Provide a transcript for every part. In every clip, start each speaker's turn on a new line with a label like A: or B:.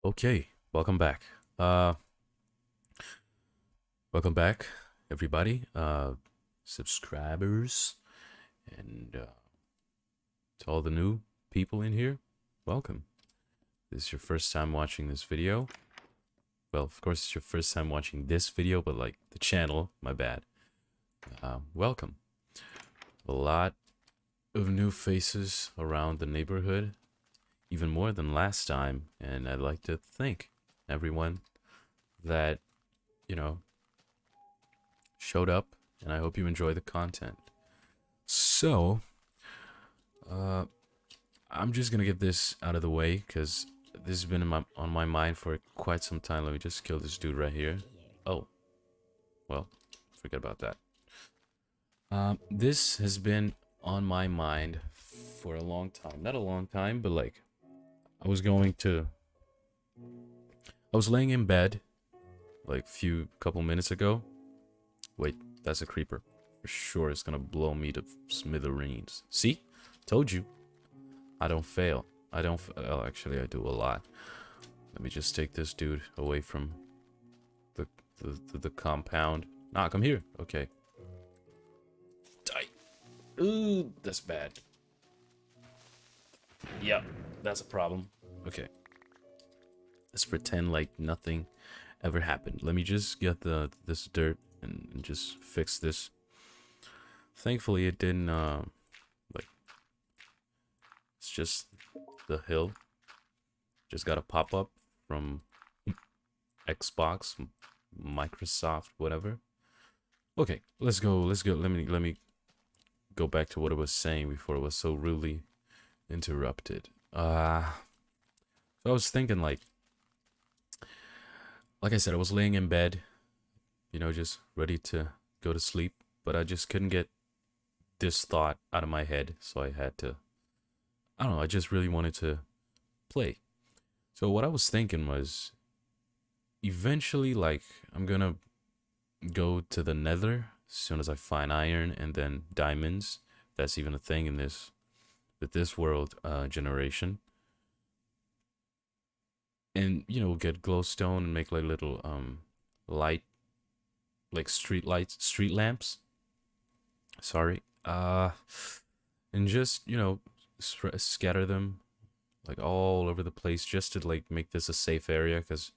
A: Okay, welcome back. Uh, welcome back, everybody. Subscribers and to all the new people in here, welcome. This is your first time watching this video. Well, of course, it's your first time watching this video, but like the channel, my bad. Welcome. A lot of new faces around the neighborhood, even more than last time, and I'd like to thank everyone that, you know, showed up, and I hope you enjoy the content. So, uh, I'm just gonna get this out of the way because this has been on my mind for quite some time. Let me just kill this dude right here. Oh, well, forget about that. This has been on my mind for a long time. Not a long time, but like, I was going to. I was laying in bed, like, couple minutes ago. Wait, that's a creeper. For sure, it's gonna blow me to smithereens. See? Told you. I don't fail. I don't. Well, actually, I do a lot. Let me just take this dude away from the the compound. Nah, come here. Okay. Die. Ooh, that's bad. Yep, that's a problem. Okay. Let's pretend like nothing ever happened. Let me just get this dirt and just fix this. Thankfully, it didn't. Like, it's just the hill. Just got a pop up from Xbox, Microsoft, whatever. Okay, let's go. Let's go. Let me go back to what I was saying before it was so rudely interrupted. So I was thinking like I said, I was laying in bed, just ready to go to sleep, but I just couldn't get this thought out of my head, so I had to. I don't know. I just really wanted to play. So what I was thinking was, eventually, like, I'm gonna go to the Nether as soon as I find iron and then diamonds. That's even a thing in this world generation. And get glowstone and make like little light, like street lamps. Sorry. And just scatter them like all over the place just to like make this a safe area. Because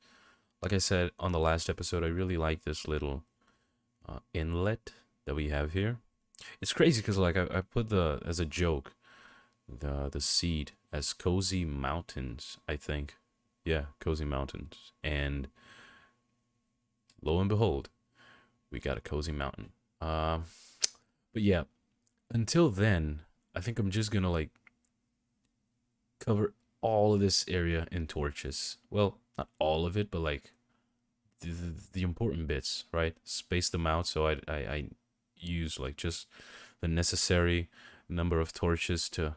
A: like I said on the last episode, I really like this little inlet that we have here. It's crazy because like I put the as a joke the seed as Cozy Mountains, I think. Yeah, Cozy Mountains. And lo and behold, we got a Cozy Mountain. But yeah, until then, I think I'm just gonna like cover all of this area in torches. Well, not all of it, but like the important bits, right? Space them out so I use like just the necessary number of torches to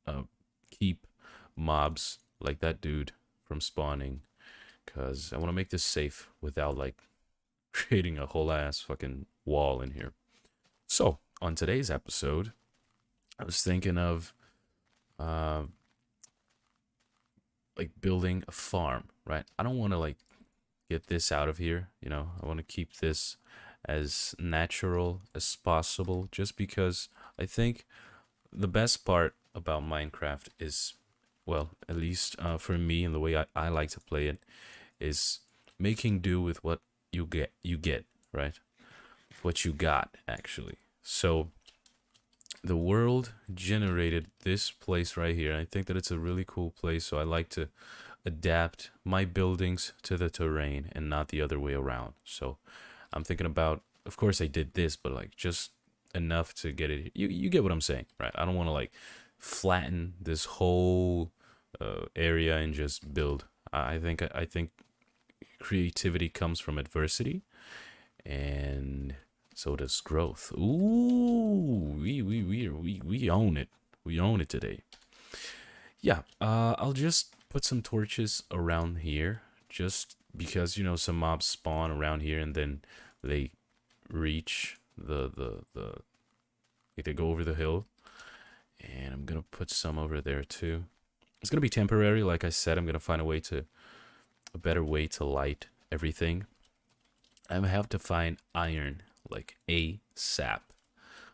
A: uh, keep mobs like that dude from spawning, because I want to make this safe without like creating a whole ass fucking wall in here. So, on today's episode, I was thinking of uh, like building a farm, right? I don't want to like get this out of here, I want to keep this as natural as possible just because I think the best part about Minecraft is, well, at least for me and the way I like to play it, is making do with what you get, right? What you got, actually. So the world generated this place right here. I think that it's a really cool place, so I like to adapt my buildings to the terrain and not the other way around. So I'm thinking about, of course I did this, but like just enough to get it. You get what I'm saying, right? I don't want to like flatten this whole area and just build. I think creativity comes from adversity, and so does growth. Ooh, we own it. We own it today. Yeah, I'll just put some torches around here, just because some mobs spawn around here and then they reach the like they go over the hill, and I'm gonna put some over there too. It's gonna be temporary, like I said. I'm gonna find a way to a better way to light everything. I have to find iron like ASAP.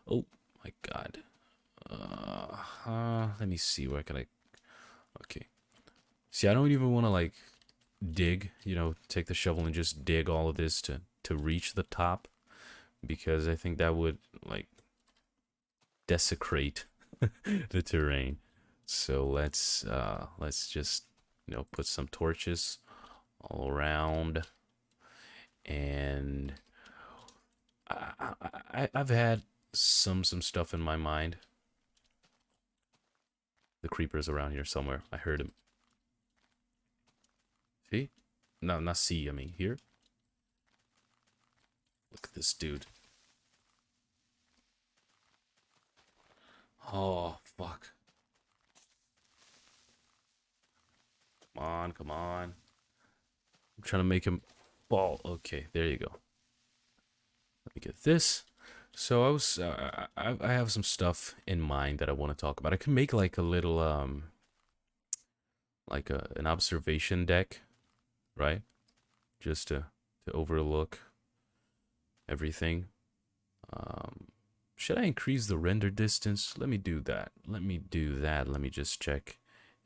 A: Oh my god. Let me see, where can I? Okay. See, I don't even want to like dig, take the shovel and just dig all of this to reach the top, because I think that would like desecrate the terrain. So let's just put some torches all around, and I've had some stuff in my mind. The creeper's around here somewhere. I heard him. See? No, not see. I mean here. Look at this dude. Oh fuck! Come on, come on. I'm trying to make him fall. Okay, there you go. Let me get this. So I have some stuff in mind that I want to talk about. I can make like a little like an observation deck, right? Just to overlook everything. Should I increase the render distance? Let me do that. Let me just check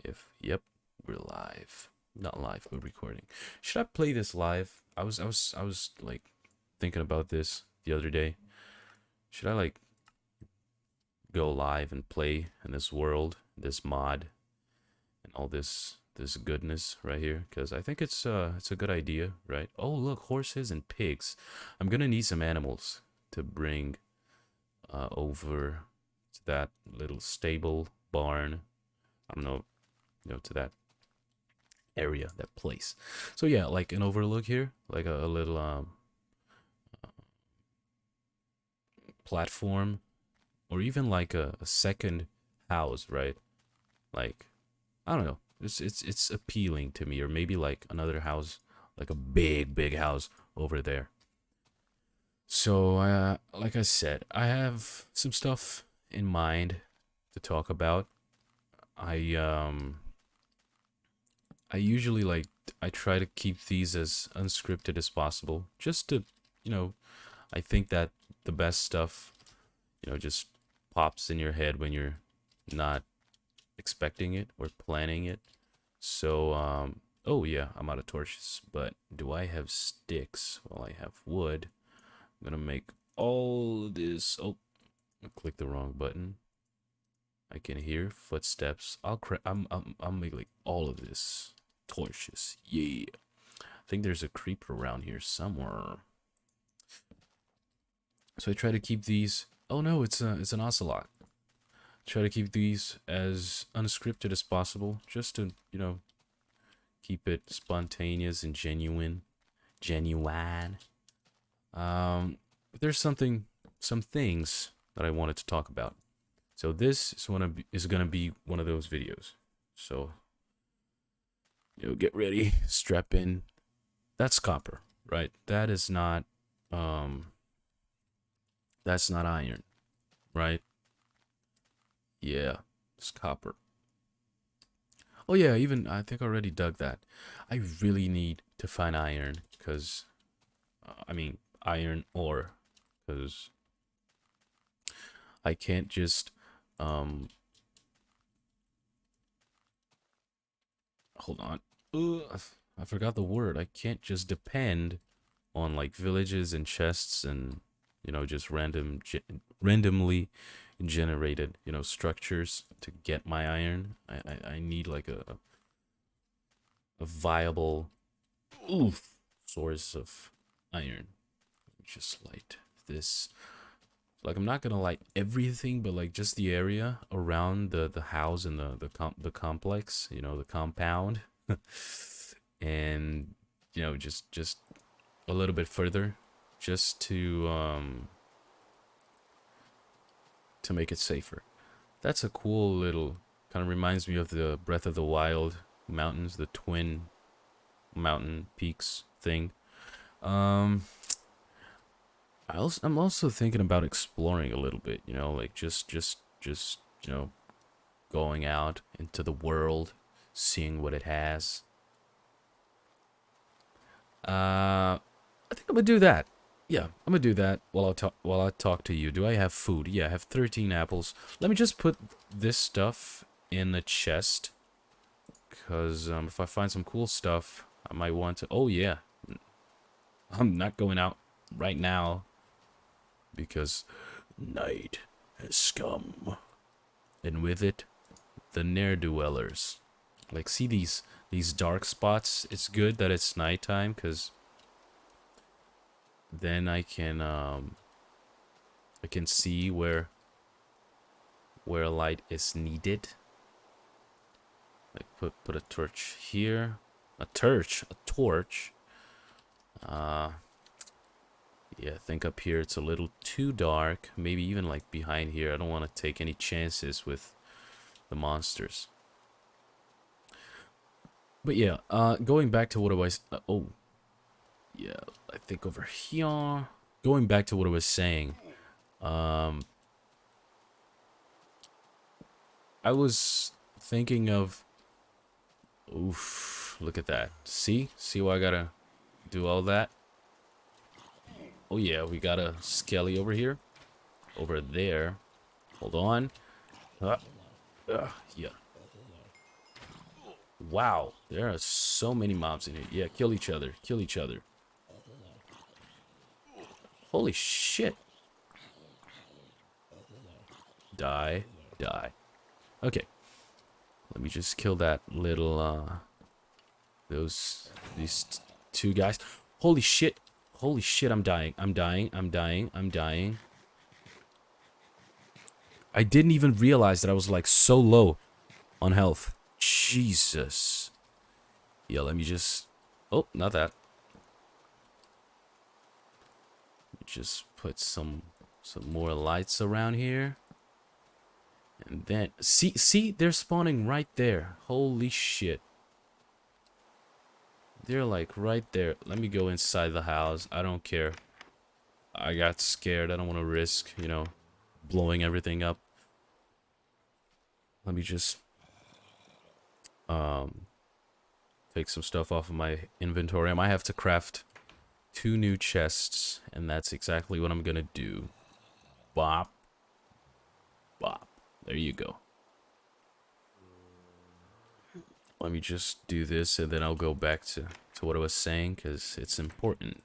A: if, yep, we're live. Not live, we're recording. Should I play this live? I was like thinking about this the other day. Should I like go live and play in this world, this mod, and all this goodness right here? Because I think it's a good idea, right? Oh look, horses and pigs. I'm gonna need some animals to bring over to that little stable barn. I don't know, to that area, that place. So yeah, like an overlook here, like a little platform, or even like a second house, right? Like, I don't know. It's appealing to me, or maybe like another house, like a big house over there. So, like I said, I have some stuff in mind to talk about. I I usually like I try to keep these as unscripted as possible, just to, you know, I think that the best stuff, just pops in your head when you're not expecting it or planning it. So, oh yeah, I'm out of torches, but do I have sticks? Well, I have wood. I'm gonna make all this. Oh, I clicked the wrong button. I can hear footsteps. I'll make like all of this torches. Yeah. I think there's a creeper around here somewhere. So I try to keep these. Oh no, it's an ocelot. Try to keep these as unscripted as possible, just to keep it spontaneous and genuine. But there's some things that I wanted to talk about. So this is gonna be one of those videos. So get ready, strap in. That's copper, right? That's not iron, right? Yeah, it's copper. Oh yeah, even I think I already dug that. I really need to find iron because, I mean, iron ore, because I can't just hold on. I forgot the word. I can't just depend on like villages and chests and just randomly generated structures to get my iron. I need like a viable source of iron. Just light this. Like I'm not gonna light everything, but like just the area around the house and the complex, the compound, and just a little bit further, just to make it safer. That's a cool little, kind of reminds me of the Breath of the Wild mountains, the twin mountain peaks thing. Um, I'm also thinking about exploring a little bit, like just going out into the world, seeing what it has. I think I'm gonna do that. Yeah, I'm gonna do that while I talk to you. Do I have food? Yeah, I have 13 apples. Let me just put this stuff in a chest, cause if I find some cool stuff, I might want to. Oh yeah, I'm not going out right now because night has come, and with it, the ne'er-dwellers. Like, see these dark spots? It's good that it's nighttime, cause then I can see where light is needed. Like put a torch here. A torch. Uh yeah, I think up here it's a little too dark. Maybe even like behind here. I don't want to take any chances with the monsters. But yeah, going back to what I was oh, yeah, I think over here. Going back to what I was saying. Um I was thinking of oof, look at that. See why I gotta do all that? Oh yeah, we got a skelly over here. Over there. Hold on. Yeah. Wow, there are so many mobs in here. Yeah, kill each other. Kill each other. Holy shit. Die. Die. Okay. Let me just kill that little, these two guys. Holy shit. Holy shit, I'm dying. I'm dying. I'm dying. I'm dying. I didn't even realize that I was like so low on health. Jesus. Yeah, let me just... Oh, not that. Just put some more lights around here. And then... See? They're spawning right there. Holy shit. They're like right there. Let me go inside the house. I don't care. I got scared. I don't want to risk, you know, blowing everything up. Let me just... take some stuff off of my inventory. I might have to craft 2 new chests, and that's exactly what I'm gonna do. Bop. Bop. There you go. Let me just do this, and then I'll go back to what I was saying, because it's important.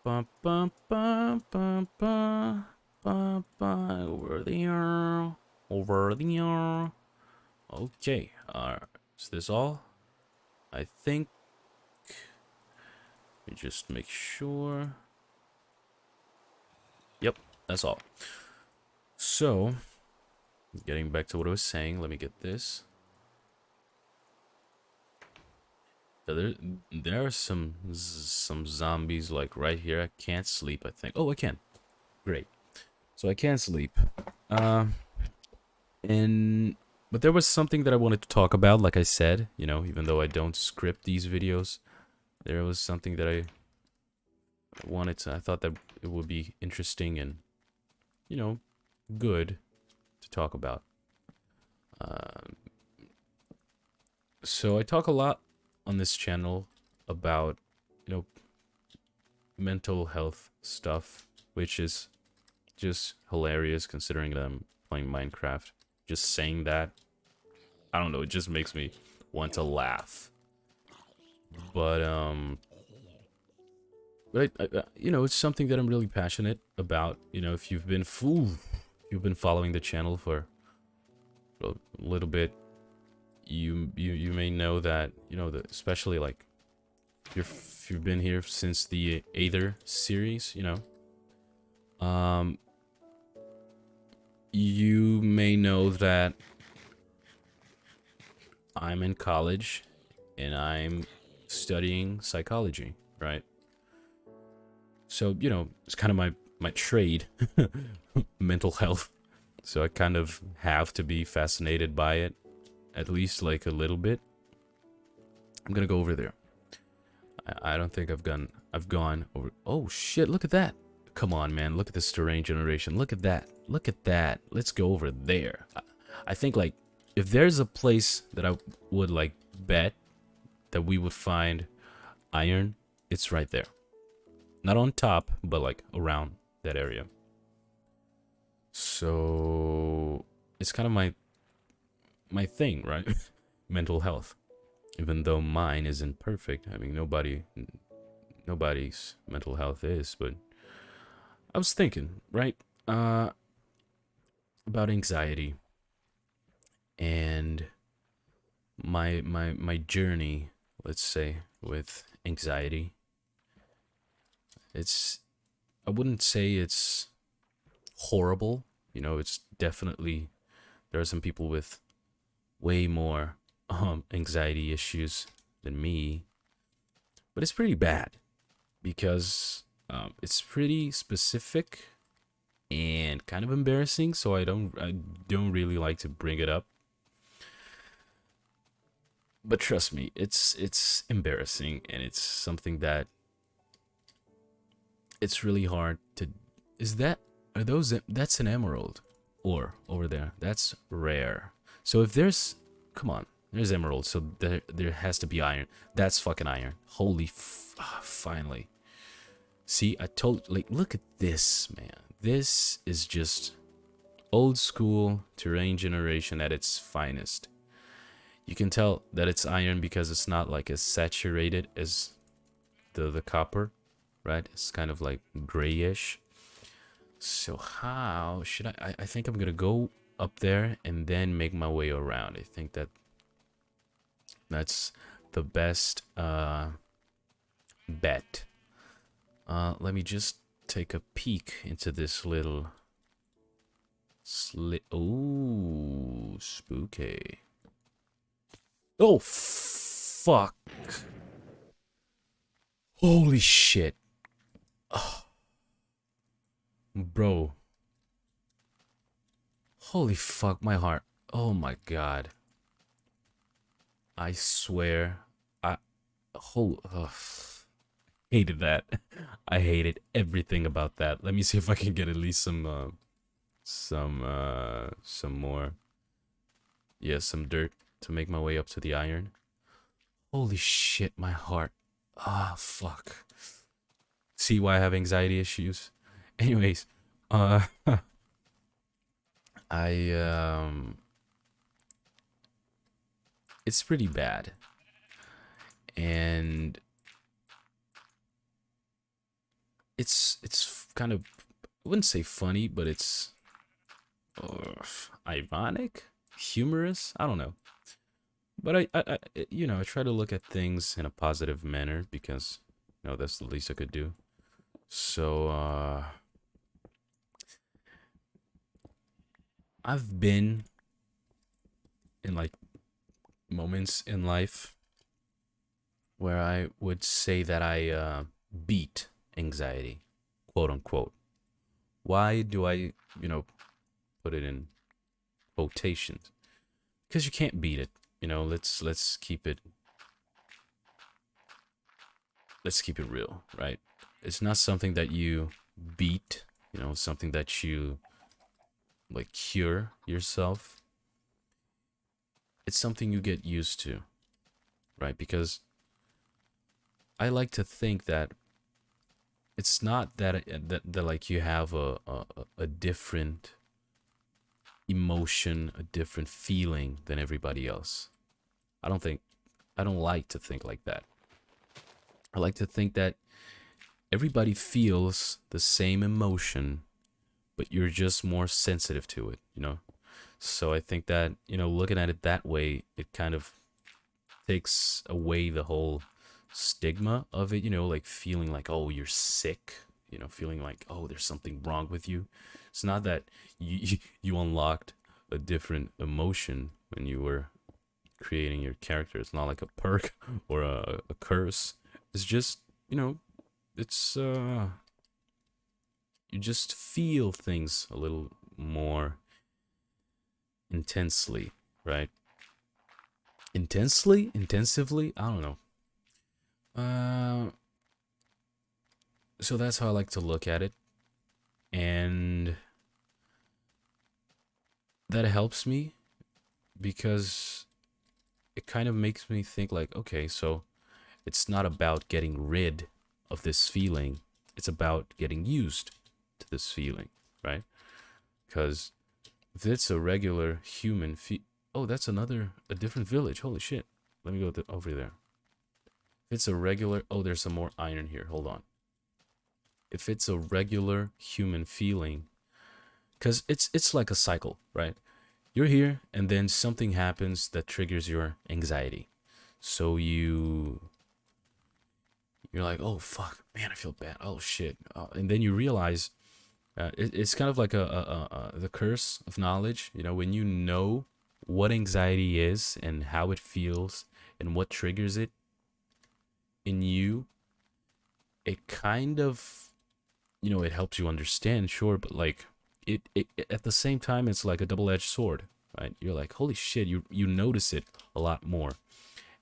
A: Bum, bum, bum, bum, bum, bum, bum. Over there. Over there. Okay. Is this all? I think... Let me just make sure. Yep, that's all. So, getting back to what I was saying, let me get this. There are some zombies like right here. I can't sleep, I think. Oh, I can. Great. So I can sleep. But there was something that I wanted to talk about, like I said, you know, even though I don't script these videos, there was something that I thought that it would be interesting and, you know, good to talk about. So I talk a lot on this channel about, you know, mental health stuff, which is just hilarious considering that I'm playing Minecraft. Just saying that, I don't know, it just makes me want to laugh. But you know, it's something that I'm really passionate about. You know, if you've been following the channel for a little bit, you may know that, you know, especially like if you've been here since the Aether series, you know, you may know that I'm in college and I'm studying psychology, right? So, you know, it's kind of my trade, mental health. So I kind of have to be fascinated by it, at least like a little bit. I'm gonna go over there. I don't think I've gone over. Oh shit! Look at that! Come on, man! Look at this terrain generation. Look at that! Look at that! Let's go over there. I think like if there's a place that I would like bet that we would find iron, it's right there. Not on top, but like around that area. So it's kind of my thing, right? Mental health. Even though mine isn't perfect. I mean, nobody's mental health is, but I was thinking, right? Uh about anxiety and my journey, let's say, with anxiety. It's I wouldn't say it's horrible. You know, it's definitely there are some people with way more anxiety issues than me, but it's pretty bad because it's pretty specific and kind of embarrassing. So I don't really like to bring it up. But trust me, it's embarrassing and it's something that it's really hard to. Is that are those that's an emerald or over there? That's rare. So if there's come on, there's emerald, so there has to be iron. That's fucking iron. Finally. See, I told like look at this, man. This is just old school terrain generation at its finest. You can tell that it's iron because it's not like as saturated as the copper, right? It's kind of like grayish. So how should I think I'm gonna go up there and then make my way around. I think that's the best bet. Let me just take a peek into this little slit. Ooh, spooky. Oh, fuck. Holy shit. Oh, bro. Holy fuck, my heart. Oh my god. I swear. I. Hated that. I hated everything about that. Let me see if I can get at least some more. Yeah, some dirt to make my way up to the iron. Holy shit, my heart. Ah, fuck. See why I have anxiety issues? Anyways, uh, I, it's pretty bad. And it's kind of, I wouldn't say funny, but it's uh, ironic, humorous. I don't know. But I try to look at things in a positive manner because, that's the least I could do. So, I've been in like moments in life where I would say that I beat anxiety, quote unquote. Why do I, put it in quotations? Because you can't beat it. Let's keep it real, right? It's not something that you beat, something that you like cure yourself. It's something you get used to, right? Because I like to think that it's not that like you have a different emotion, a different feeling than everybody else. I don't think I don't like to think like that. I like to think that everybody feels the same emotion, but you're just more sensitive to it. So I think that, looking at it that way, it kind of takes away the whole stigma of it, like feeling like, oh, you're sick, feeling like, oh, there's something wrong with you. It's not that you unlocked a different emotion when you were creating your character. It's not like a perk or a curse. It's just, it's you just feel things a little more intensely, right? Intensively, I don't know. uh so that's how I like to look at it, and that helps me because it kind of makes me think like, okay, so it's not about getting rid of this feeling. It's about getting used to this feeling, right? Because if it's a regular human oh, that's a different village. Holy shit. Let me go over there. If it's a regular, oh, there's some more iron here. Hold on. If it's a regular human feeling, because it's like a cycle, right? You're here, and then something happens that triggers your anxiety. So you're like, oh fuck, man, I feel bad. Oh shit, and then you realize it's kind of like the curse of knowledge. You know, when you know what anxiety is and how it feels and what triggers it in you, it kind of, you know, it helps you understand, sure, but like it at the same time, it's like a double-edged sword, right? You're like, holy shit, you notice it a lot more.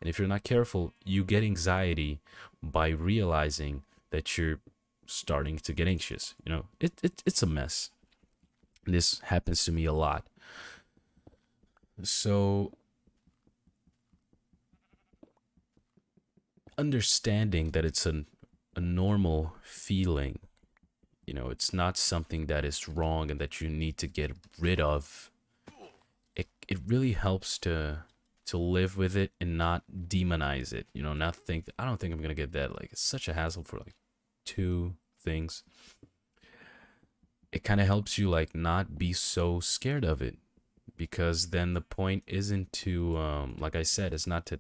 A: And if you're not careful, you get anxiety by realizing that you're starting to get anxious. You know, it's a mess. This happens to me a lot. So understanding that it's a normal feeling, you know, it's not something that is wrong and that you need to get rid of. It really helps to live with it and not demonize it, you know, not think, I don't think I'm gonna get that. Like, it's such a hassle for like two things. It kind of helps you like not be so scared of it, because then the point isn't to like I said, it's not to,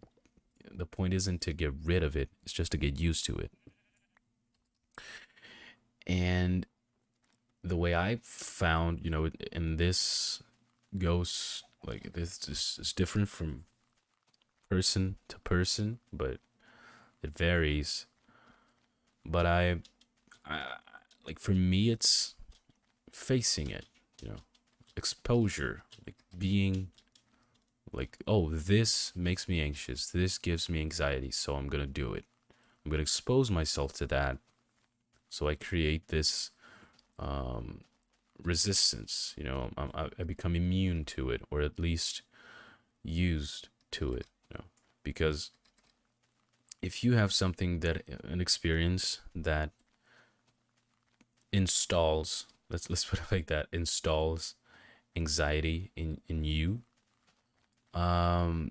A: the point isn't to get rid of it, it's just to get used to it. And the way I found, you know, and this goes like this is different from person to person, but it varies. But I like, for me, it's facing it, you know, exposure, like being like, oh, this makes me anxious, this gives me anxiety, so I'm gonna do it. I'm gonna expose myself to that, so I create this um, resistance. You know, I become immune to it, or at least used to it. You know, because if you have something that, an experience that installs, let's put it like that, installs anxiety in you, um,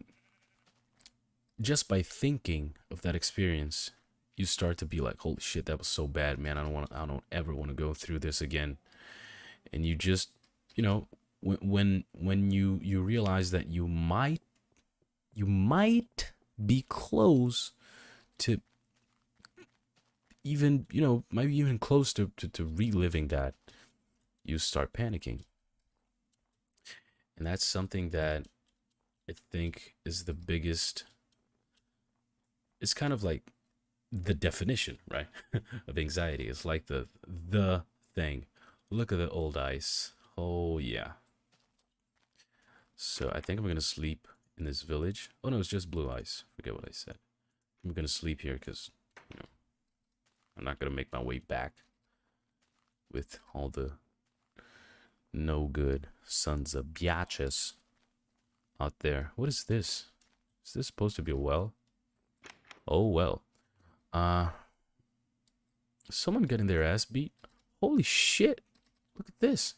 A: just by thinking of that experience, you start to be like, holy shit, that was so bad, man. I don't ever want to go through this again. And you just, you know, when you realize that you might be close to, even, you know, maybe even close to reliving that, you start panicking. And that's something that I think is the biggest, it's kind of like the definition, right? Of anxiety. It's like the thing. Look at the old ice. Oh yeah. So I think I'm gonna sleep in this village. Oh no, it's just blue ice. Forget what I said. I'm gonna sleep here because, you know, I'm not gonna make my way back with all the no good sons of biatches out there. What is this? Is this supposed to be a well? Oh well. Uh, someone getting their ass beat. Holy shit! Look at this.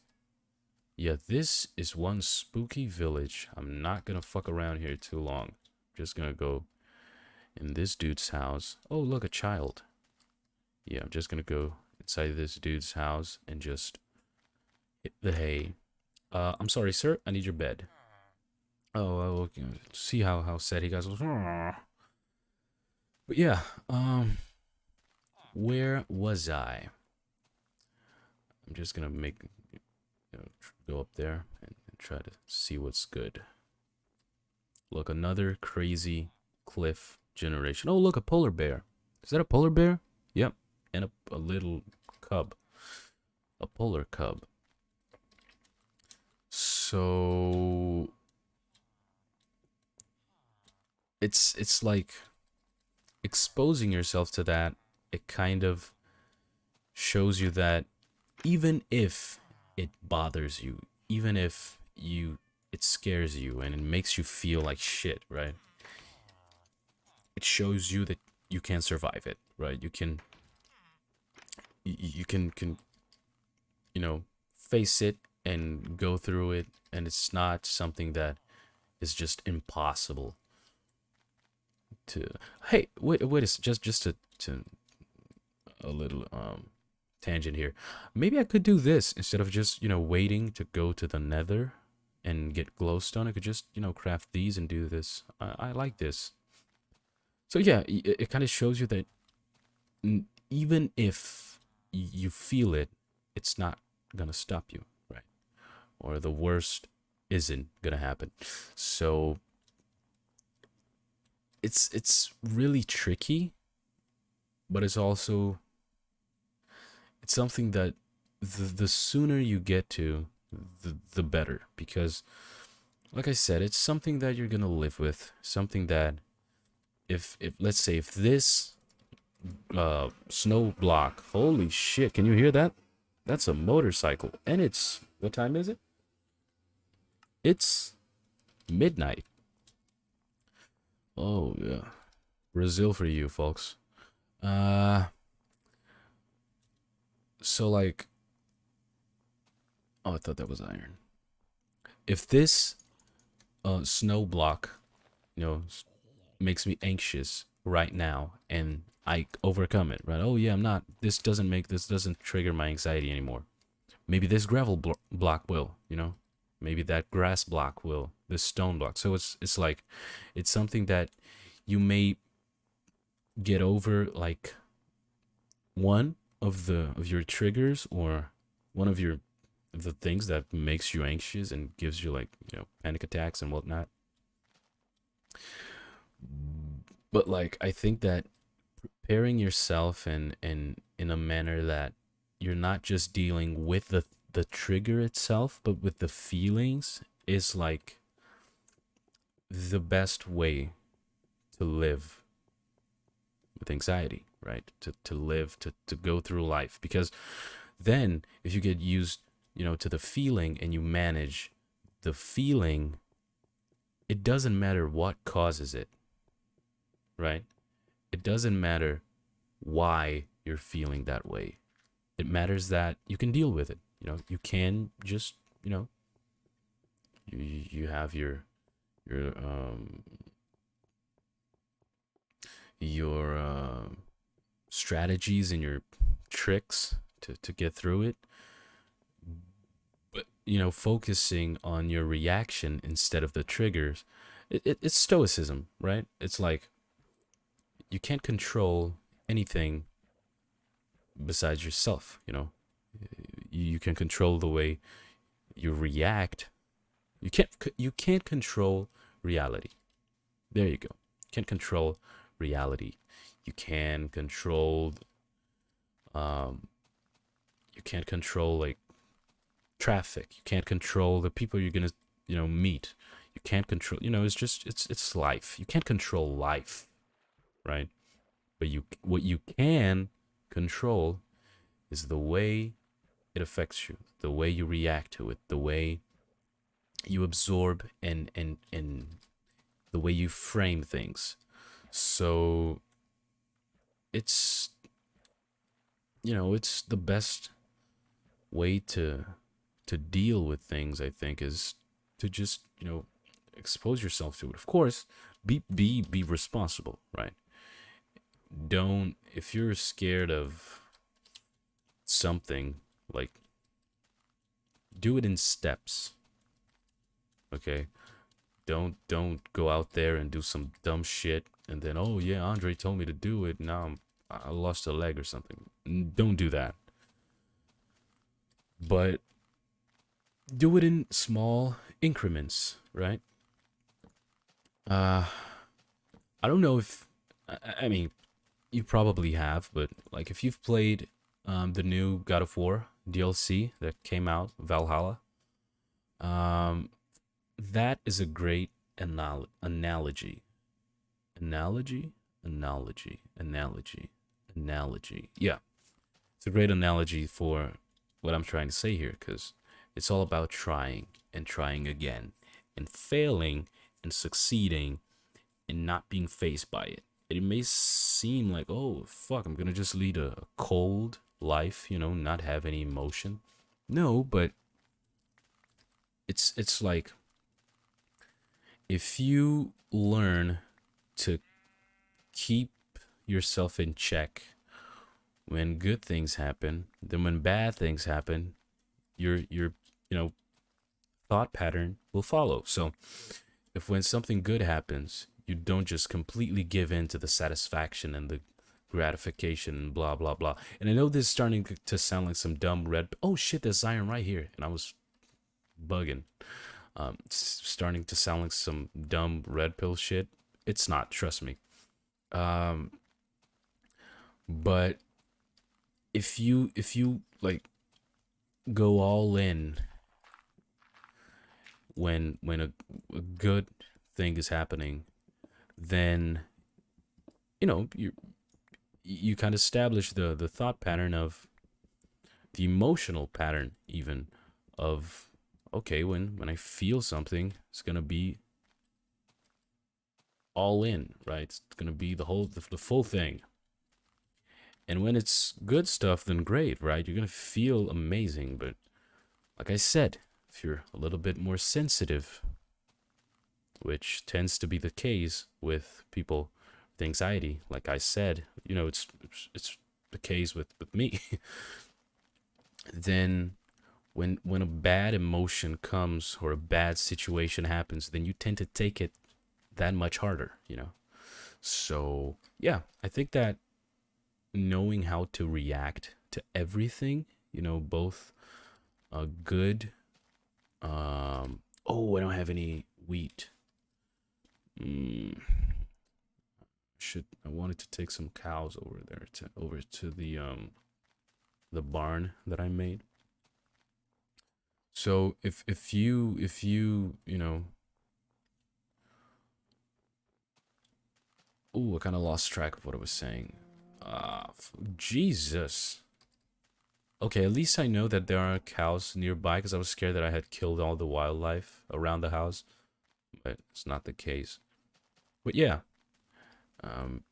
A: Yeah, this is one spooky village. I'm not gonna fuck around here too long. Just gonna go in this dude's house. Oh, look, a child. Yeah, I'm just gonna go inside this dude's house and just hit the hay. I'm sorry, sir. I need your bed. Oh, okay. See how sad he goes. But yeah, where was I? I'm just gonna make, you know, go up there and try to see what's good. Look, another crazy cliff generation. Oh, look, a polar bear. Is that a polar bear? Yep, and a little cub, a polar cub. So it's like exposing yourself to that. It kind of shows you that even if it bothers you, even if it scares you and it makes you feel like shit, right? It shows you that you can survive it, right? You can you can you know face it and go through it, and it's not something that is just impossible to. Hey, wait just to a little tangent here. Maybe I could do this instead of just waiting to go to the Nether and get glowstone. I could just craft these and do this. I like this. So yeah, it kind of shows you that even if you feel it, it's not gonna stop you, right? Or the worst isn't gonna happen. So it's really tricky, but it's something that the sooner you get to, the better, because like I said, it's something that you're gonna live with, something that if let's say if this snow block, holy shit, can you hear that? That's a motorcycle, and it's, what time is it? It's midnight. Oh yeah, Brazil for you folks. uh so like, oh, I thought that was iron. If this snow block, makes me anxious right now, and I overcome it, right? Oh yeah, this doesn't trigger my anxiety anymore. Maybe this block will, maybe that grass block will, this stone block. So it's like, it's something that you may get over, like one of your triggers, or one of the things that makes you anxious and gives you, like, panic attacks and whatnot. But like, I think that preparing yourself in a manner that you're not just dealing with the trigger itself, but with the feelings, is like the best way to live with anxiety, right? To live, to go through life. Because then if you get used, to the feeling, and you manage the feeling, it doesn't matter what causes it, right? It doesn't matter why you're feeling that way. It matters that you can deal with it. You can just, you have your your strategies and your tricks to get through it. But focusing on your reaction instead of the triggers, it's stoicism, right? It's like, you can't control anything besides yourself. You can control the way you react. You can't control reality. There you go. You can't control reality. You can control um you can't control, like, traffic. You can't control the people you're gonna meet. You can't control, it's just, it's life. You can't control life, right? But what you can control is the way it affects you, the way you react to it, the way you absorb, and the way you frame things. So it's it's the best way to deal with things, I think, is to just expose yourself to it. Of course, be responsible, right? Don't, if you're scared of something, like, do it in steps. Okay, don't go out there and do some dumb shit, and then, oh yeah, Andre told me to do it, now I lost a leg or something. Don't do that. But do it in small increments, right? uh I don't know if, I mean, you probably have, but like, if you've played the new God of War DLC that came out, Valhalla, um that is a great analogy. Analogy, analogy. Yeah, it's a great analogy for what I'm trying to say here, because it's all about trying and trying again, and failing and succeeding, and not being faced by it. It may seem like, oh fuck, I'm gonna just lead a cold life, you know, not have any emotion. No, but it's like if you learn to keep yourself in check when good things happen, then when bad things happen, your you know thought pattern will follow. So if when something good happens, you don't just completely give in to the satisfaction and the gratification and blah blah blah. And I know this is starting to sound like some dumb red. Oh shit, there's Zion right here, and I was bugging. It's starting to sound like some dumb red pill shit. It's not, trust me. Um, but if you like go all in when a good thing is happening, then you kind of establish the thought pattern of the emotional pattern even of okay, when I feel something, it's gonna be all in, right? It's gonna be the full thing. And when it's good stuff, then great, right? You're gonna feel amazing. But like I said, if you're a little bit more sensitive, which tends to be the case with people with anxiety, like I said, it's the case with me. Then when a bad emotion comes or a bad situation happens, then you tend to take it that much harder. So yeah, I think that knowing how to react to everything, both a good oh, I don't have any wheat. I wanted to take some cows over there to the barn that I made. So if you ooh, I kind of lost track of what I was saying. Jesus. Okay, at least I know that there are cows nearby because I was scared that I had killed all the wildlife around the house, but it's not the case. But yeah, um,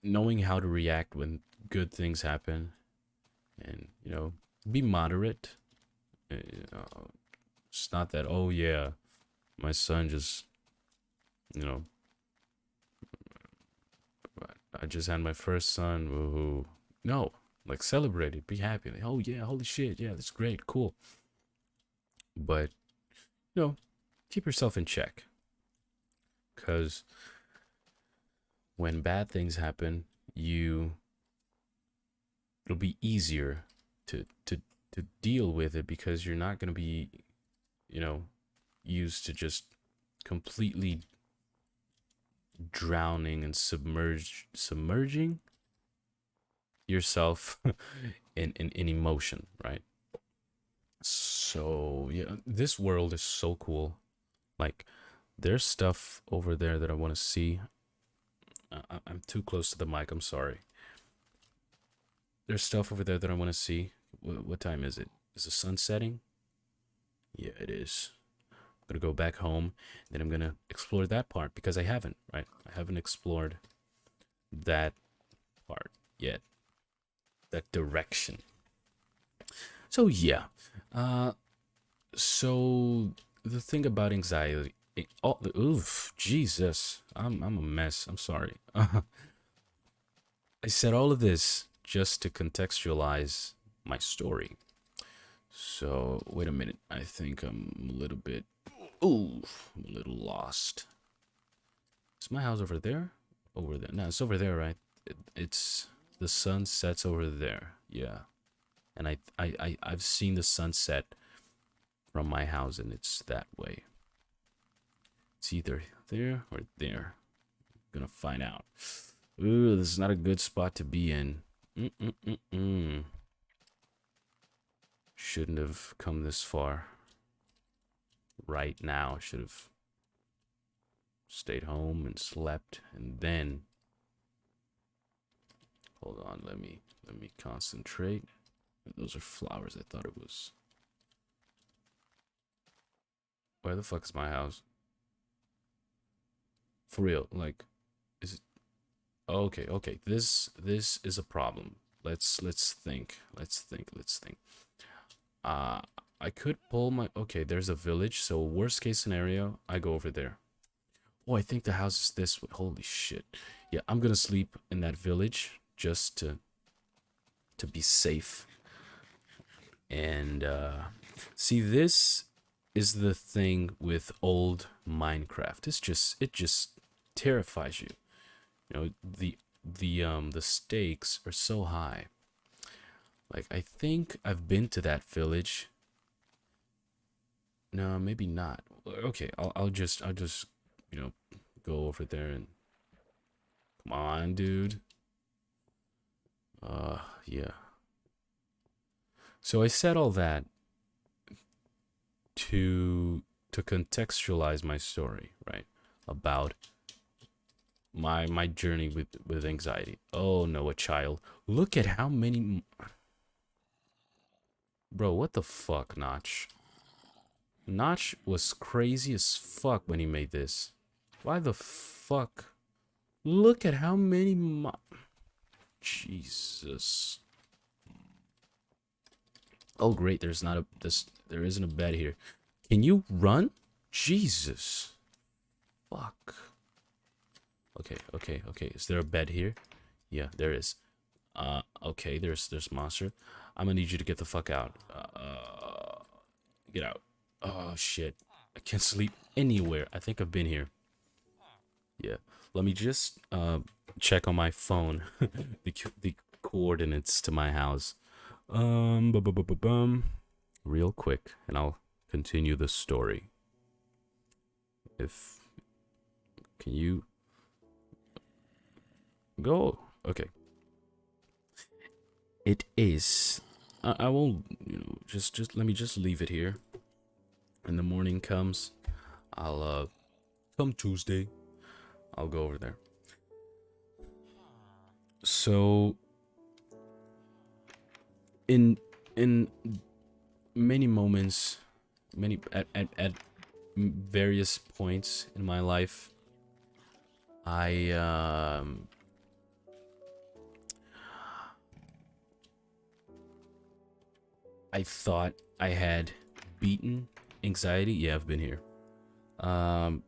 A: knowing how to react when good things happen, and be moderate. It's not that, oh yeah, my son just you know I just had my first son. Woohoo! No, like celebrate it, be happy. Like, oh yeah, holy shit, yeah, that's great, cool. But you know, keep yourself in check, because when bad things happen, it'll be easier to deal with it because you're not gonna be, you know, used to just completely drowning and submerging yourself in emotion, right? So yeah, this world is so cool. Like, there's stuff over there that I want to see. I'm too close to the mic. I'm sorry. There's stuff over there that I want to see. What time is it? Is the sun setting? Yeah, it is. I'm gonna go back home. Then I'm gonna explore that part because I haven't. Right? I haven't explored that part yet. That direction. So yeah. Uh, so the thing about anxiety. Oh, oof, Jesus. I'm a mess. I'm sorry. I said all of this just to contextualize my story. So, wait a minute. I think I'm a little bit. Ooh, I'm a little lost. Is my house over there? Over there? No, it's over there, right? It's the sun sets over there. Yeah, and I've seen the sunset from my house, and it's that way. It's either there or there. I'm gonna find out. Ooh, this is not a good spot to be in. Mm-mm-mm-mm. Shouldn't have come this far right now. Should have stayed home and slept, and then hold on. Let me concentrate. Those are flowers. I thought it was. Where the fuck is my house? For real? Like, is it? Okay, okay. This is a problem. let's think. Let's think. Uh, I could pull my. Okay, there's a village. So worst case scenario, I go over there. Oh, I think the house is this way. Holy shit. Yeah, I'm gonna sleep in that village just to be safe. And see, this is the thing with old Minecraft. It just terrifies you. You know, the stakes are so high. Like I think I've been to that village. No, maybe not. Okay, I'll just you know go over there and come on, dude. Yeah. So I said all that to contextualize my story, right? About my journey with anxiety. Oh no, a child. Look at how many. Bro, what the fuck, Notch? Notch was crazy as fuck when he made this. Why the fuck? Look at how many Jesus. Oh great, there's not a this there isn't a bed here. Can you run? Jesus. Fuck. Okay. Is there a bed here? Yeah, there is. Okay, there's monster. I'm gonna need you to get the fuck out. Get out. Oh shit. I can't sleep anywhere. I think I've been here. Yeah. Let me just check on my phone the coordinates to my house. Bum, real quick, and I'll continue the story. If can you go? Okay. It is. I won't. Just let me just leave it here. When the morning comes, I'll come Tuesday. I'll go over there. So in many moments, many at various points in my life, I I thought I had beaten anxiety. Yeah, I've been here. Um,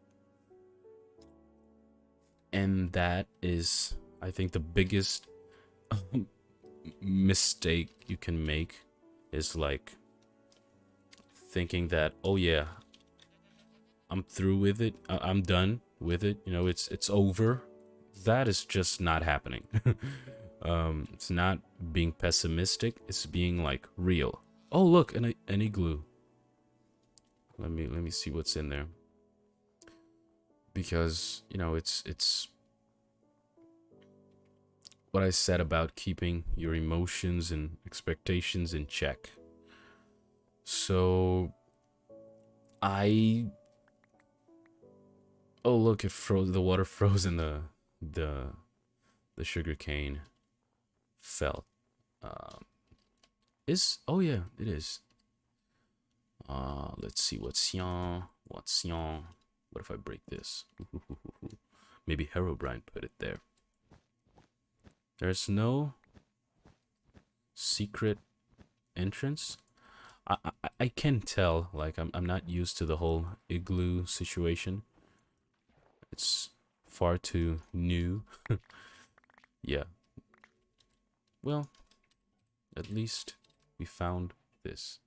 A: and that is, I think, the biggest mistake you can make is like thinking that, oh yeah, I'm through with it. I'm done with it. It's over. That is just not happening. It's not being pessimistic. It's being like real. Oh look, an igloo. Let me see what's in there. Because it's what I said about keeping your emotions and expectations in check. So I oh look, it froze. The water froze and the the sugar cane fell. Um, is oh yeah, it is. Let's see what's yon. What's yon? What if I break this? Maybe Herobrine put it there. There's no secret entrance. I can tell. Like I'm not used to the whole igloo situation. It's far too new. Yeah. Well, at least we found this.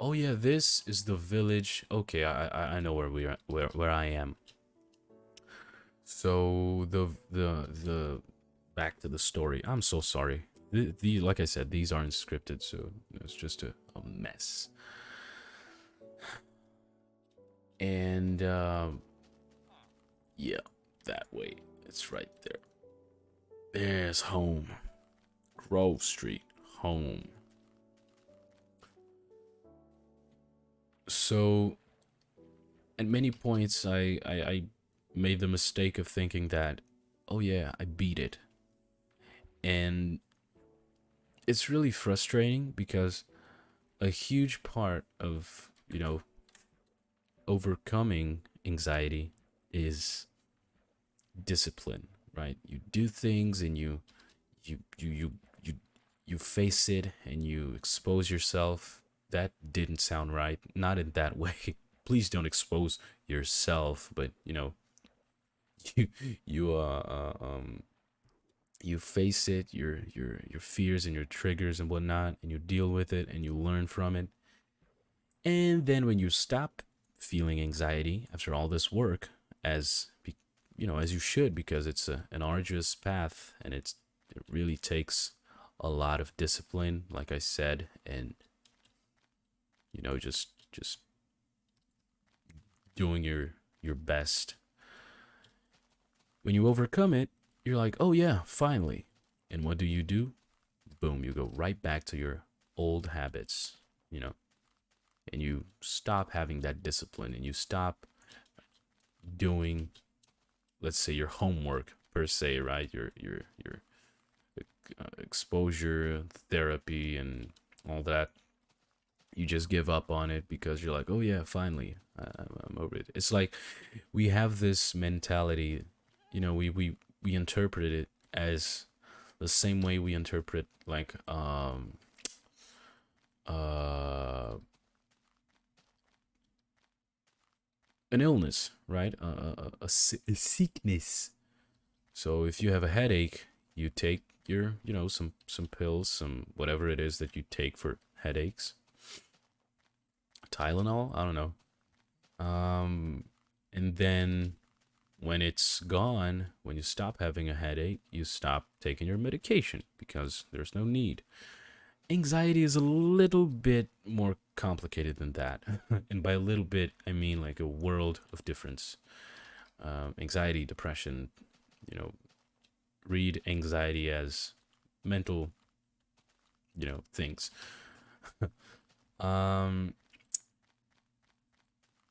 A: Oh yeah, this is the village. Okay, I know where we are, where I am. So the back to the story. I'm so sorry. The like I said, these aren't scripted, so it's just a mess. And yeah, that way. It's right there. There's home. Grove Street, home. So at many points I made the mistake of thinking that, oh yeah, I beat it. And it's really frustrating because a huge part of, overcoming anxiety is discipline, right? You do things and you you face it and you expose yourself. That didn't sound right. Not in that way. Please don't expose yourself, but you you you face it, your fears and your triggers and whatnot, and you deal with it and you learn from it. And then when you stop feeling anxiety after all this work, as as you should, because it's an arduous path, and it really takes a lot of discipline, like I said, and just doing your best. When you overcome it, you're like, oh yeah, finally. And what do? Boom, you go right back to your old habits, you know, and you stop having that discipline, and you stop doing, let's say, your homework per se, right? Your exposure therapy and all that. You just give up on it because you're like, oh yeah, finally, I'm over it. It's like we have this mentality, we interpret it as the same way we interpret like uh an illness, right? A sickness. So if you have a headache, you take your, some pills, some whatever it is that you take for headaches. Tylenol, I don't know. And then when it's gone, when you stop having a headache, you stop taking your medication because there's no need. Anxiety is a little bit more complicated than that. And by a little bit, I mean like a world of difference. Anxiety, depression, read anxiety as mental, things. um,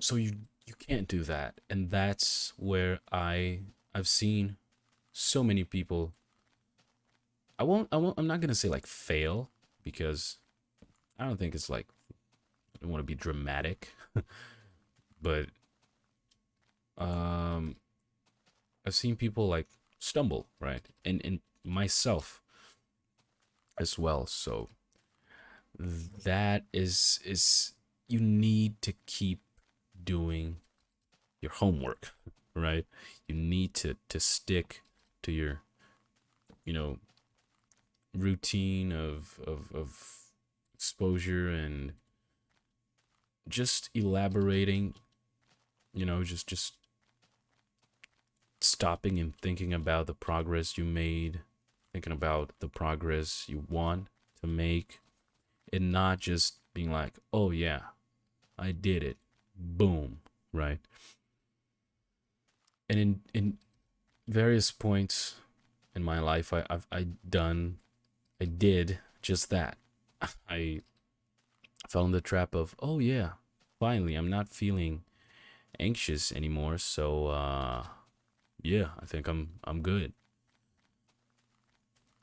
A: so you can't do that, and that's where I've seen so many people. I'm not gonna say like fail, because I don't think it's like, I don't want to be dramatic, but um I've seen people like stumble, right? And myself as well. So that is you need to keep doing your homework, right? You need to stick to your, you know, routine of exposure, and just elaborating, just stopping and thinking about the progress you made, thinking about the progress you want to make, and not just being like, oh yeah, I did it. Boom, right? And in various points in my life, I did just that. I fell in the trap of, oh yeah, finally I'm not feeling anxious anymore, so yeah, I think I'm good.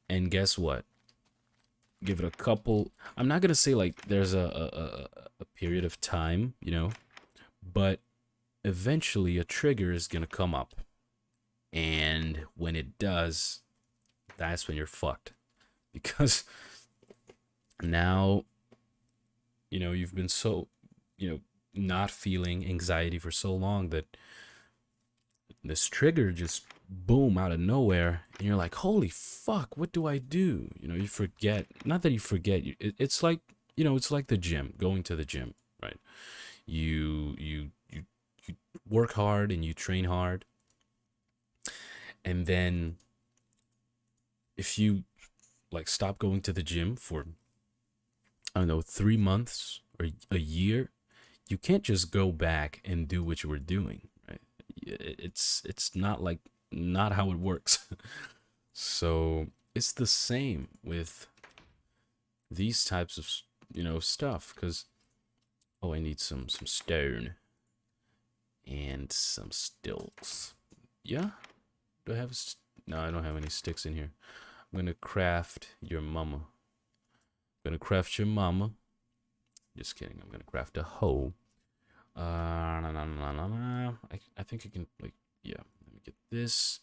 A: And guess what? Give it a couple. I'm not gonna say like there's a period of time, but eventually a trigger is gonna come up, and when it does, that's when you're fucked, because now you've been so not feeling anxiety for so long that this trigger just boom out of nowhere, and you're like, holy fuck, what do I do? You forget. Not that you forget. It's like, it's like the gym, going to the gym, right? You work hard and you train hard, and then if you like stop going to the gym for, I don't know, 3 months or a year, you can't just go back and do what you were doing, right? It's not like, not how it works. So it's the same with these types of stuff, because oh, I need some stone and some stilts. Yeah, do I have no, I don't have any sticks in here. I'm gonna craft your mama. Just kidding. I'm gonna craft a hoe. I think I can, like, yeah. Let me get this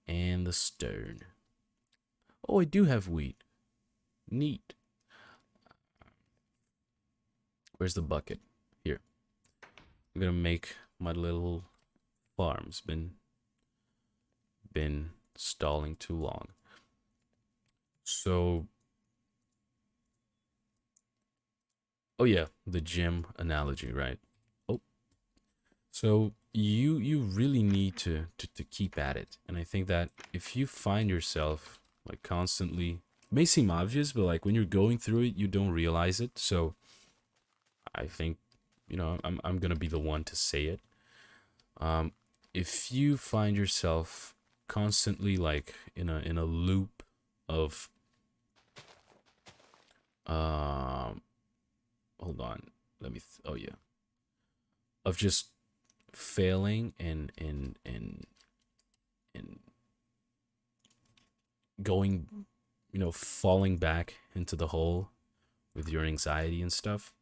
A: and the stone. Oh, I do have wheat. Neat. Where's the bucket? Here. I'm gonna make my little farms. Been stalling too long. So, oh yeah, the gym analogy, right? Oh, so you really need to keep at it. And I think that if you find yourself like constantly, it may seem obvious, but like when you're going through it, you don't realize it. So I think, I'm gonna be the one to say it. Um, if you find yourself constantly like in a loop of um hold on, oh yeah, of just failing and going, falling back into the hole with your anxiety and stuff,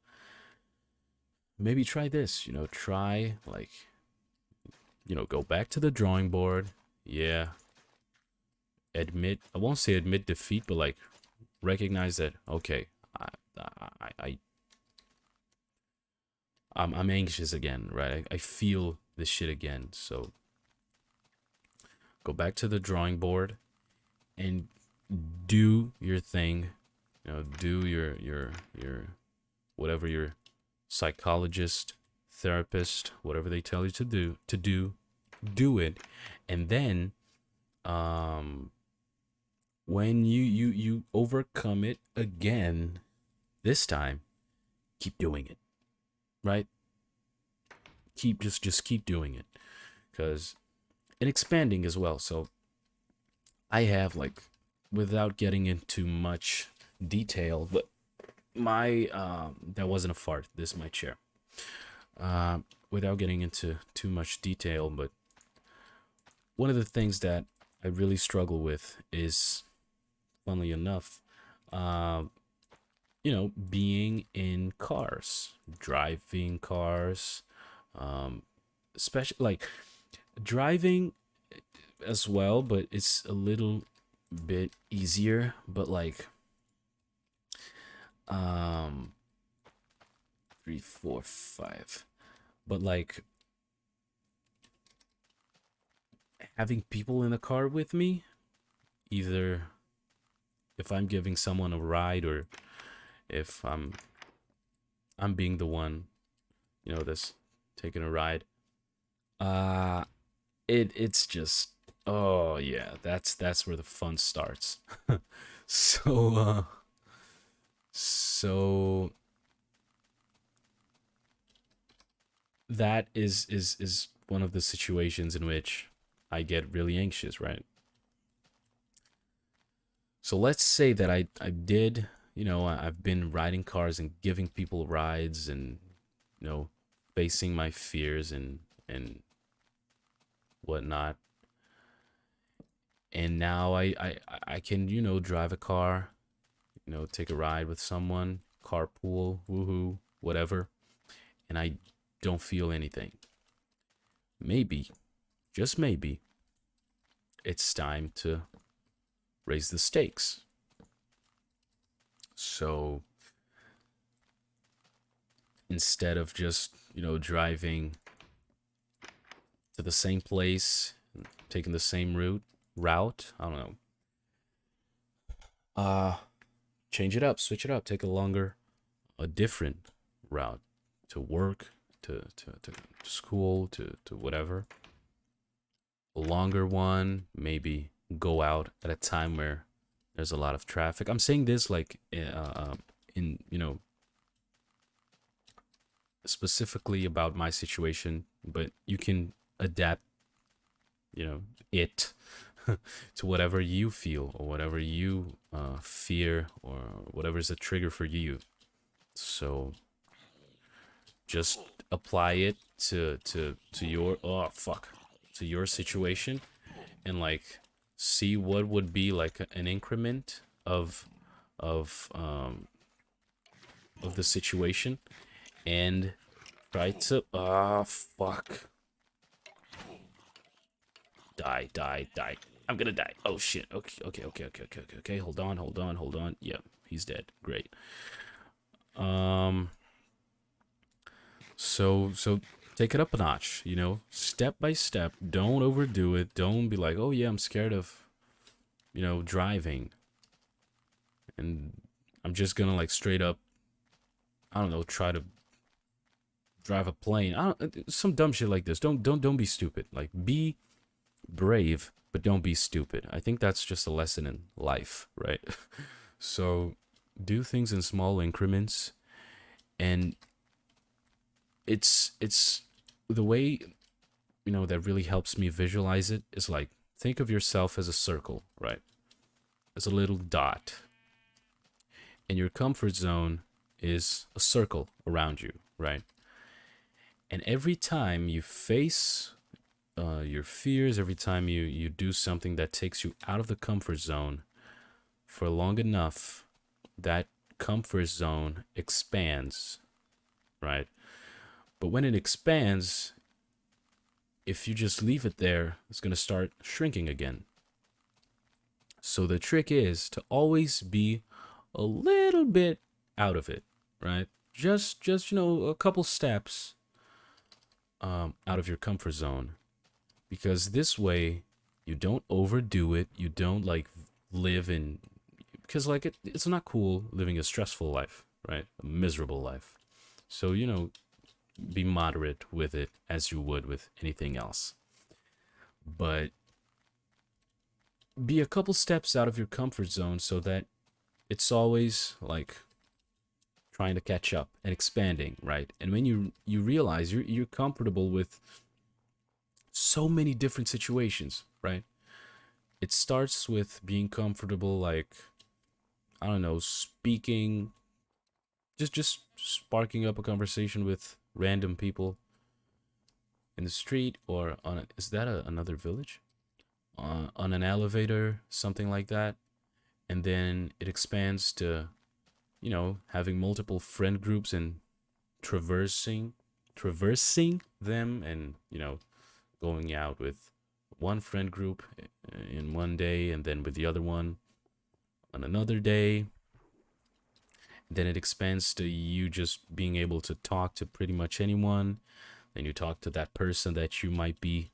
A: maybe try this. Try like, go back to the drawing board. Yeah, I won't say admit defeat, but like recognize that, okay, I, I, I I'm anxious again, right? I feel this shit again. So go back to the drawing board and do your thing. Do your whatever your psychologist, therapist, whatever they tell you do it. And then when you overcome it again, this time, keep doing it, right? Just keep doing it, because and expanding as well. So I have like, without getting into much detail, but my that wasn't a fart. This is my chair. Without getting into too much detail, but one of the things that I really struggle with is, funnily enough, being in cars, driving cars, especially like driving as well, but it's a little bit easier. But like, um, 3, 4, 5. But like having people in the car with me, either if I'm giving someone a ride or if I'm being the one, that's taking a ride. Uh it's just, oh yeah, that's where the fun starts. so so that is one of the situations in which I get really anxious, right? So let's say that I did, I've been riding cars and giving people rides and, you know, facing my fears and whatnot. And now I can, drive a car, take a ride with someone, carpool, woohoo, whatever, and I don't feel anything. Maybe, just maybe, it's time to raise the stakes. So instead of just, driving to the same place, taking the same route, I don't know. Uh Change it up, switch it up, take a different route to work, to school, to whatever. A longer one, maybe go out at a time where there's a lot of traffic. I'm saying this like in, specifically about my situation, but you can adapt, it to whatever you feel or whatever you fear or whatever's a trigger for you. So just apply it to your, oh fuck, to your situation, and like see what would be like an increment of of the situation, and try to, fuck, Die, die, die. I'm gonna die. Oh shit. Okay, okay, okay, okay, okay, okay, okay. Hold on, hold on, hold on. Yep, he's dead. Great. Um, so take it up a notch, you know, step by step. Don't overdo it. Don't be like, oh yeah, I'm scared of, driving, and I'm just gonna like straight up, I don't know, try to drive a plane. I don't, some dumb shit like this. Don't be stupid. Like be brave, but don't be stupid. I think that's just a lesson in life, right? So do things in small increments, and it's the way, that really helps me visualize it is like think of yourself as a circle, right? As a little dot, and your comfort zone is a circle around you, right? And every time you face your fears, every time you do something that takes you out of the comfort zone for long enough, that comfort zone expands, right? But when it expands, if you just leave it there, it's going to start shrinking again. So the trick is to always be a little bit out of it, right? Just a couple steps out of your comfort zone, because this way you don't overdo it. You don't like live in, because like it's not cool living a stressful life, right? A miserable life. So be moderate with it as you would with anything else. But be a couple steps out of your comfort zone so that it's always like trying to catch up and expanding, right? And when you realize you're comfortable with so many different situations, right? It starts with being comfortable, like I don't know, speaking, just sparking up a conversation with random people in the street or on is that another village? On an elevator, something like that. And then it expands to, having multiple friend groups and traversing them, and, going out with one friend group in one day and then with the other one on another day. Then it expands to you just being able to talk to pretty much anyone. Then you talk to that person that you might be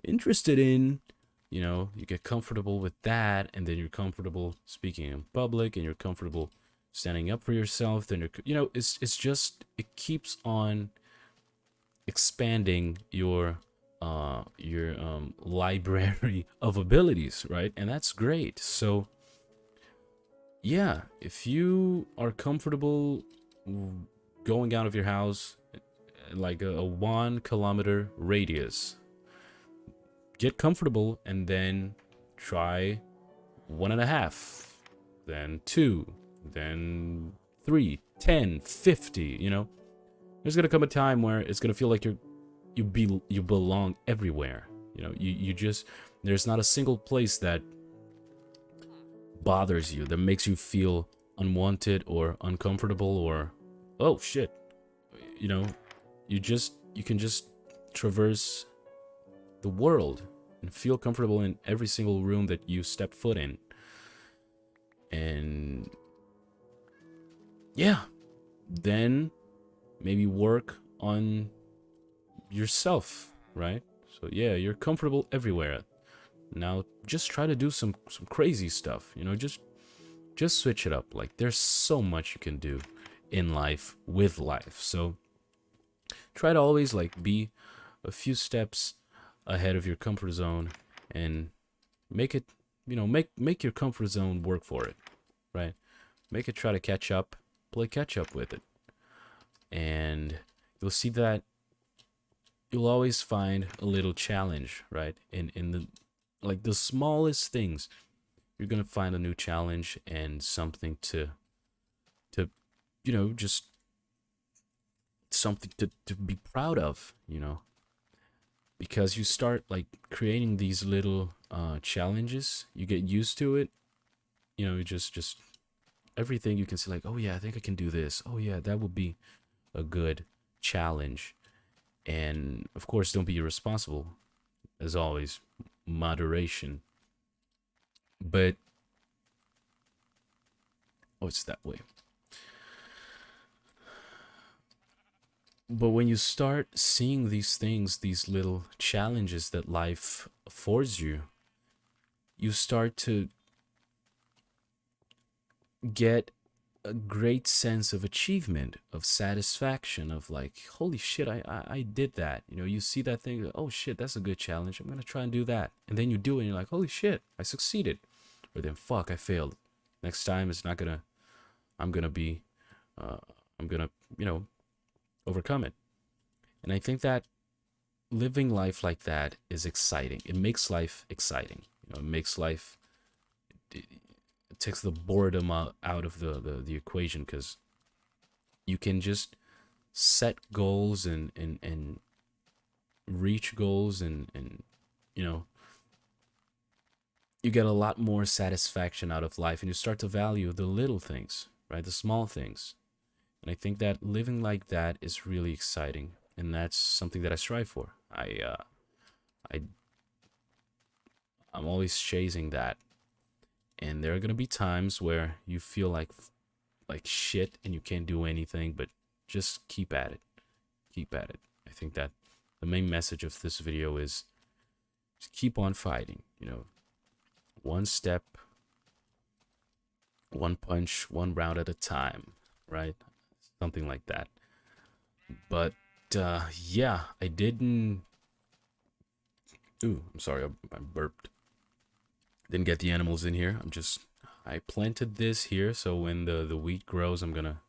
A: interested in. You get comfortable with that, and then you're comfortable speaking in public, and you're comfortable standing up for yourself. Then it's just it keeps on expanding your library of abilities, right? And that's great. So yeah, if you are comfortable going out of your house like a 1 kilometer radius, get comfortable and then try 1.5, then 2, then 3, 10, 50. There's gonna come a time where it's gonna feel like you belong everywhere. You just, there's not a single place that bothers you, that makes you feel unwanted or uncomfortable or oh shit. you know you can just traverse the world and feel comfortable in every single room that you step foot in. And yeah, then maybe work on yourself, right? So yeah, you're comfortable everywhere. Now just try to do some crazy stuff, just switch it up. Like there's so much you can do in life with life. So try to always like be a few steps ahead of your comfort zone and make it, make your comfort zone work for it, right? Make it try to catch up, play catch up with it. And you'll see that you'll always find a little challenge, right? In the like the smallest things, you're gonna find a new challenge and something to just something to be proud of, because you start like creating these little challenges. You get used to it, you just everything you can see, like, oh yeah, I think I can do this. Oh yeah, that would be a good challenge. And of course, don't be irresponsible, as always. moderation. But oh, it's that way. But when you start seeing these things, these little challenges that life affords you, you start to get a great sense of achievement, of satisfaction, of like, holy shit, I did that. You know, you see that thing, oh shit, that's a good challenge. I'm gonna try and do that. And then you do it and you're like, holy shit, I succeeded. Or then fuck, I failed. Next time it's not gonna, I'm gonna be, I'm gonna, you know, overcome it. And I think that living life like that is exciting. It makes life exciting. You know, it makes life, it takes the boredom out of the equation, because you can just set goals and reach goals, and you know, you get a lot more satisfaction out of life, and you start to value the little things, right? The small things. And I think that living like that is really exciting, and that's something that I strive for. I I'm always chasing that. And there are gonna be times where you feel like shit and you can't do anything, but just keep at it. Keep at it. I think that the main message of this video is just keep on fighting, you know. One step, one punch, one round at a time, right? Something like that. But yeah, I didn't. Ooh, I'm sorry, I burped. Didn't get the animals in here. I planted this here, so when the wheat grows, I'm gonna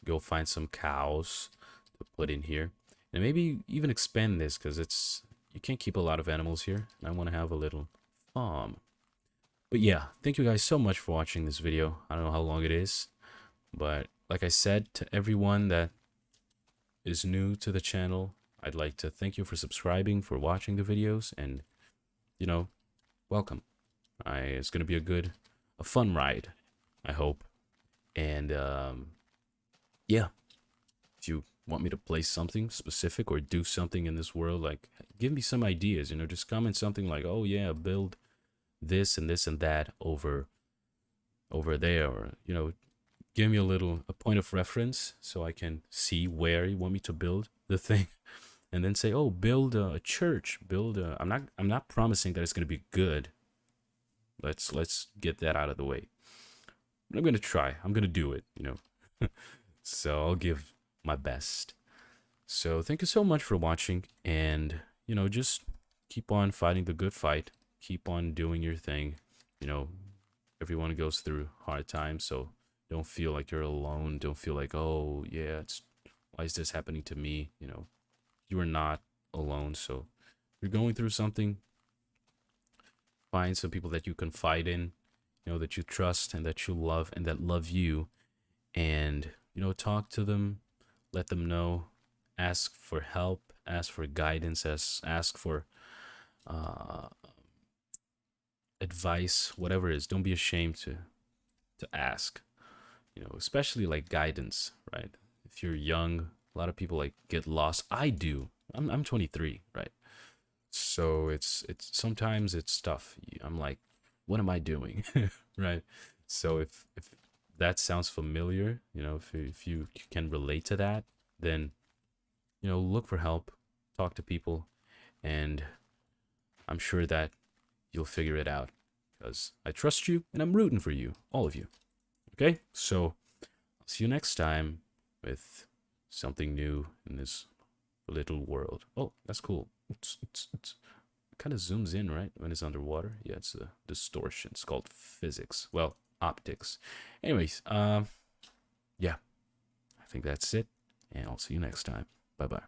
A: go find some cows to put in here, and maybe even expand this, because you can't keep a lot of animals here, and I want to have a little farm. But yeah, thank you guys so much for watching this video. I don't know how long it is, but like I said, to everyone that is new to the channel, I'd like to thank you for subscribing, for watching the videos, and you know, welcome. It's gonna be a fun ride, I hope. And yeah, if you want me to play something specific or do something in this world, like, give me some ideas. You know, just comment something like, oh yeah, build this and this and that over there, or you know, give me a point of reference so I can see where you want me to build the thing. And then say, oh, build a church, I'm not promising that it's going to be good. Let's get that out of the way. But I'm going to try. I'm going to do it, you know. So I'll give my best. So thank you so much for watching, and you know, just keep on fighting the good fight. Keep on doing your thing. You know, everyone goes through hard times, so don't feel like you're alone. Don't feel like, oh yeah, why is this happening to me? You know, you are not alone. So if you're going through something, find some people that you confide in, you know, that you trust and that you love and that love you, and you know, talk to them, let them know, ask for help, ask for guidance, ask for advice, whatever it is. Don't be ashamed to ask, you know, especially like guidance, right? If you're young, a lot of people like get lost. I do. I'm 23, right? So it's sometimes it's tough. I'm like, what am I doing? Right? So if that sounds familiar, you know, if you can relate to that, then you know, look for help, talk to people, and I'm sure that you'll figure it out, because I trust you and I'm rooting for you, all of you. Okay? So I'll see you next time with something new in this little world. Oh, that's cool. It kind of zooms in, right, when it's underwater. Yeah, it's a distortion. It's called physics. Well, optics. Anyways, yeah, I think that's it, and I'll see you next time. Bye bye.